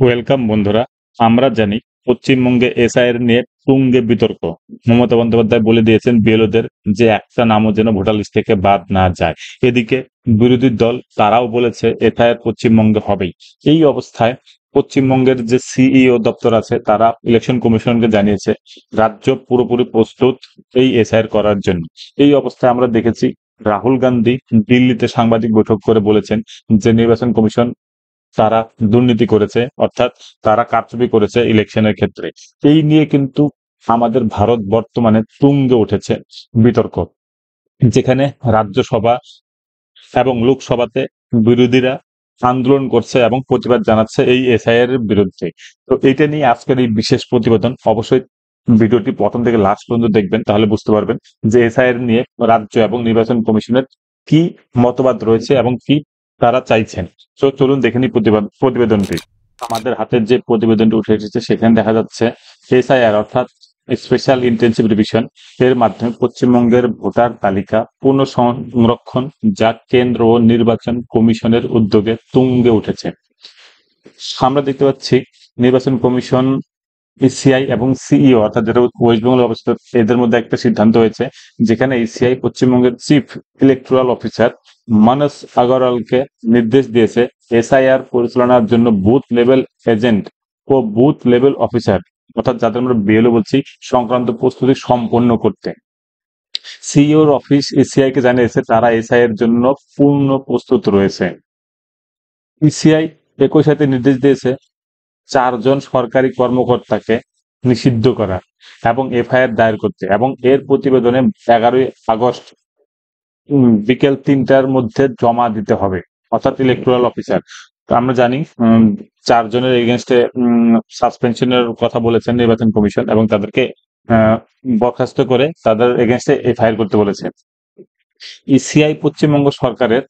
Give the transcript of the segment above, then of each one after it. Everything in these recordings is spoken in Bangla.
ওয়েলকাম বন্ধুরা। আমরা জানি পশ্চিমবঙ্গে এসআইআর নিয়ে তুঙ্গে বিতর্ক। মমতা বন্দ্যোপাধ্যায় বলে দিয়েছেন বিএলওদের যে একটা নামও যেন ভোটার লিস্ট থেকে বাদ না যায়। এদিকে বিরোধী দল তারাও বলেছে এসআইআর পশ্চিমবঙ্গে হবেই। এই অবস্থায় পশ্চিমবঙ্গের যে সিইও দপ্তর আছে তারা ইলেকশন কমিশনকে জানিয়েছে রাজ্য পুরোপুরি প্রস্তুত এই এসআইআর করার জন্য। এই অবস্থায় আমরা দেখেছি রাহুল গান্ধী দিল্লিতে সাংবাদিক বৈঠক করে বলেছেন যে নির্বাচন কমিশন তারা দুর্নীতি করেছে, অর্থাৎ তারা কারচুপি করেছে ইলেকশনের ক্ষেত্রে। এই নিয়ে কিন্তু আমাদের ভারত বর্তমানে তুঙ্গে উঠেছে বিতর্ক, যেখানে রাজ্যসভা এবং লোকসভাতে বিরোধীরা আন্দোলন করছে এবং প্রতিবাদ জানাচ্ছে এই এসআইআর এর বিরুদ্ধে। তো এইটা নিয়ে আজকের এই বিশেষ প্রতিবেদন। অবশ্যই ভিডিওটি প্রথম থেকে লাস্ট পর্যন্ত দেখবেন, তাহলে বুঝতে পারবেন যে এসআইআর নিয়ে রাজ্য এবং নির্বাচন কমিশনের কি মতবাদ রয়েছে এবং কি তারা চাইছেন। তো চলুন দেখে নিই প্রতিবেদনটি। আমাদের হাতের যে প্রতিবেদনটি উঠে এসেছে সেখানে দেখা যাচ্ছে এসআইআর অর্থাৎ স্পেশাল ইন্টেনসিভ রিভিশন এর মাধ্যমে পশ্চিমবঙ্গের ভোটার তালিকা পুনঃসংরক্ষণ, যা কেন্দ্র ও নির্বাচন কমিশনের উদ্যোগে তুঙ্গে উঠেছে। আমরা দেখতে পাচ্ছি নির্বাচন কমিশন, ইসিআই এবং সিইও অর্থাৎ যেটা ওয়েস্ট বেঙ্গলে অবস্থিত, এদের মধ্যে একটা সিদ্ধান্ত হয়েছে যেখানে ইসিআই পশ্চিমবঙ্গের চিফ ইলেকট্রাল অফিসার মানস আগরওয়ালকে নির্দেশ দিয়েছে এসআইআর পরিচালনার জন্য বুথ লেভেল এজেন্ট ও বুথ লেভেল অফিসার অর্থাৎ যাদের আমরা বিএলও বলছি সংক্রান্ত প্রস্তুতি সম্পন্ন করতে। সিইওর অফিস ইসিআই কে জানিয়েছে তারা এসআই এর জন্য পূর্ণ প্রস্তুত রয়েছে। ইসিআই একই সাথে নির্দেশ দিয়েছে 4 জন সরকারি কর্মকর্তাকে নিষিদ্ধ করা এবং এফআইআর দায়ের করতে, এবং এর প্রতিবেদনে 11ই আগস্ট বিকেল 3টার মধ্যে জমা দিতে হবে, অর্থাৎ ইলেকটোরাল অফিসার। তো আমরা জানি 4 জনের এগেনস্টে সাসপেনশনের কথা বলেছেন নির্বাচন কমিশন এবং তাদেরকে আহ, বরখাস্ত করে তাদের এগেনস্টে এফআইআর করতে বলেছে। ইসিআই পশ্চিমবঙ্গ সরকারের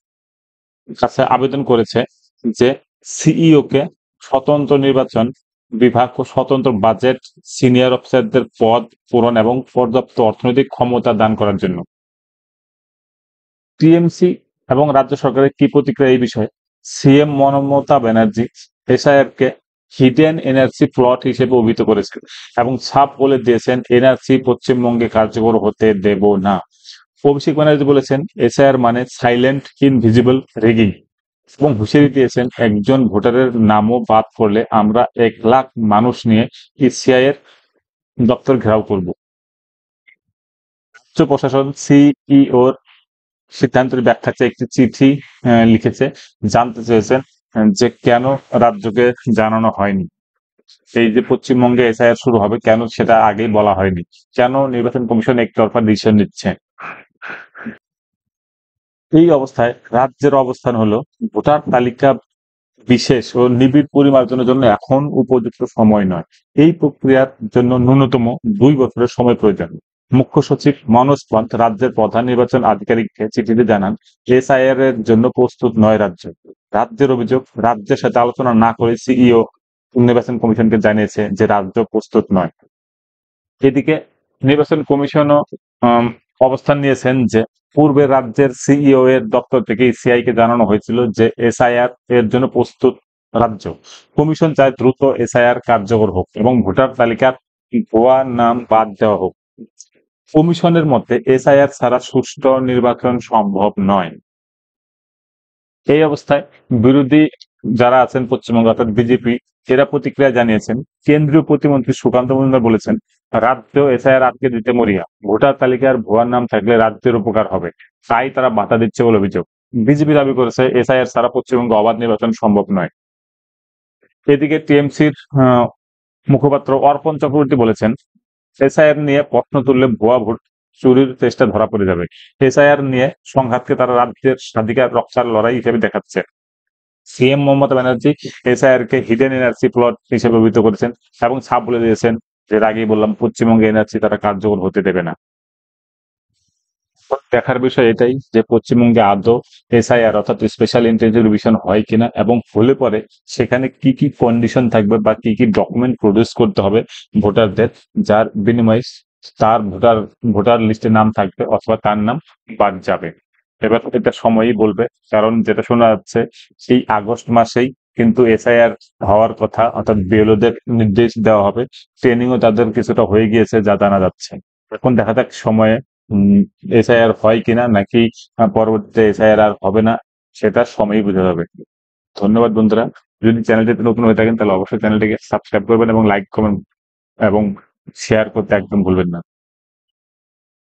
কাছে আবেদন করেছে যে সিইও কে স্বতন্ত্র নির্বাচন বিভাগ ও স্বতন্ত্র বাজেট, সিনিয়র অফিসারদের পদ পূরণ এবং পর্যাপ্ত অর্থনৈতিক ক্ষমতা দান করার জন্য। টিএমসি এবং রাজ্য সরকারের কি প্রতিক্রিয়া এই বিষয়ে? সিএম মমতা ব্যানার্জি এসআইআর কে হিডেন এনআরসি প্লট হিসেবে অভিহিত করেছেন এবং ছাপ বলে দিয়েছেন এনআরসি পশ্চিমবঙ্গে কার্যকর হতে দেব না। অভিষেক ব্যানার্জি বলেছেন এসআইআর মানে সাইলেন্ট ইনভিজিবল রিগিং এবং হুঁশিয়ারি দিয়েছেন একজন ভোটারের নামও বাদ পড়লে আমরা 1 লাখ মানুষ নিয়ে ইসিআই এর দপ্তর ঘেরাও করব। রাজ্য প্রশাসন সিইওর সিদ্ধান্তের ব্যাখ্যা চেয়ে একটি চিঠি লিখেছে, জানতে চেয়েছেন যে কেন রাজ্যকে জানানো হয়নি। এই যে পশ্চিমবঙ্গে এসআইআর শুরু হবে কেন সেটা আগেই বলা হয়নি, কেন নির্বাচন কমিশন একতরফা ডিসিশন নিচ্ছে। এই অবস্থায় রাজ্যের অবস্থান হলো ভোটার তালিকা বিশেষ ও নিবিড় পরিমার্জনের জন্য এখন উপযুক্ত সময় নয়। এই প্রক্রিয়ার জন্য ন্যূনতম 2 বছরের সময় প্রয়োজন। মুখ্য সচিব মনোজ পন্থ রাজ্যের প্রধান নির্বাচন আধিকারিককে চিঠিতে জানান এসআইআর এর জন্য প্রস্তুত নয় রাজ্য। রাজ্যের অভিযোগ, রাজ্যের সাথে আলোচনা না করে সিইও নির্বাচন কমিশনকে জানিয়েছে যে রাজ্য প্রস্তুত নয়। এদিকে নির্বাচন কমিশনও অবস্থান নিয়েছেন যে পূর্বে রাজ্যের সিইও এর দপ্তর থেকে ইসিআই কে জানানো হয়েছিল যে এসআইআর এর জন্য প্রস্তুত রাজ্য। কমিশন চায় দ্রুত এসআইআর কার্যকর হোক এবং ভোটার তালিকার ভুয়া নাম বাদ দেওয়া হোক। কমিশনের মতে এসআইআর ছাড়া সুষ্ঠু নির্বাচন সম্ভব নয়। এই অবস্থায় বিরোধী যারা আছেন পশ্চিমবঙ্গ অর্থাৎ বিজেপি, এরা প্রতিক্রিয়া জানিয়েছেন। কেন্দ্রীয় প্রতিমন্ত্রী সুকান্ত মজুমদার বলেছেন রাজ্য এসআইআর আটকে দিতে মরিয়া, ভোটার তালিকার ভুয়ার নাম থাকলে রাজ্যের উপকার হবে, তাই তারা বাধা দিচ্ছে বলে অভিযোগ। বিজেপি দাবি করেছে এসআইআর ছাড়া পশ্চিমবঙ্গে অবাধ নির্বাচন সম্ভব নয়। এদিকে টিএমসির মুখপাত্র অর্পণ চক্রবর্তী বলেছেন এসআইআর নিয়ে প্রশ্ন তুললে ভুয়া ভোট চুরির চেষ্টা ধরা পড়ে যাবে। এসআইআর নিয়ে সংঘাতকে তারা রাজ্যের স্বাধিকার রক্ষার লড়াই হিসেবে দেখাচ্ছে। সিএম মমতা ব্যানার্জি এসআইআর কে হিডেন এনআরসি প্লট হিসেবে অভিহিত করেছেন এবং ছাপ বলে দিয়েছেন যে আগেই বললাম পশ্চিমবঙ্গে এনআরসি তারা কার্যকর হতে দেবে না। দেখার বিষয় এটাই যে পশ্চিমবঙ্গে আদৌ এসআইআর অর্থাৎ স্পেশাল ইন্টেনসিভ রিভিশন হয় কিনা এবং হলে পরে সেখানে কি কি কন্ডিশন থাকবে বা কি কি ডকুমেন্ট প্রডিউস করতে হবে ভোটারদের, যার বিনিময়ে তার ভোটার ভোটার লিস্টে নাম থাকবে অথবা তার নাম বাদ যাবে। এবার এটা সময়ই বলবে, কারণ যেটা শোনা যাচ্ছে এই আগস্ট মাসেই কিন্তু এসআইআর হওয়ার কথা, অর্থাৎ বিএলওদের নির্দেশ দেওয়া হবে। ট্রেনিংও তাদের কিছুটা হয়ে গিয়েছে যা জানা যাচ্ছে। এখন দেখা যাক সময়ে এসআইআর হয় কিনা, নাকি পরবর্তীতে এসআইআর আর হবে না, সেটা সময়ই বোঝা যাবে। ধন্যবাদ বন্ধুরা। যদি চ্যানেলটিতে নতুন হয়ে থাকেন তাহলে অবশ্যই চ্যানেলটিকে সাবস্ক্রাইব করবেন এবং লাইক কমেন্ট এবং শেয়ার করতে একদম ভুলবেন না।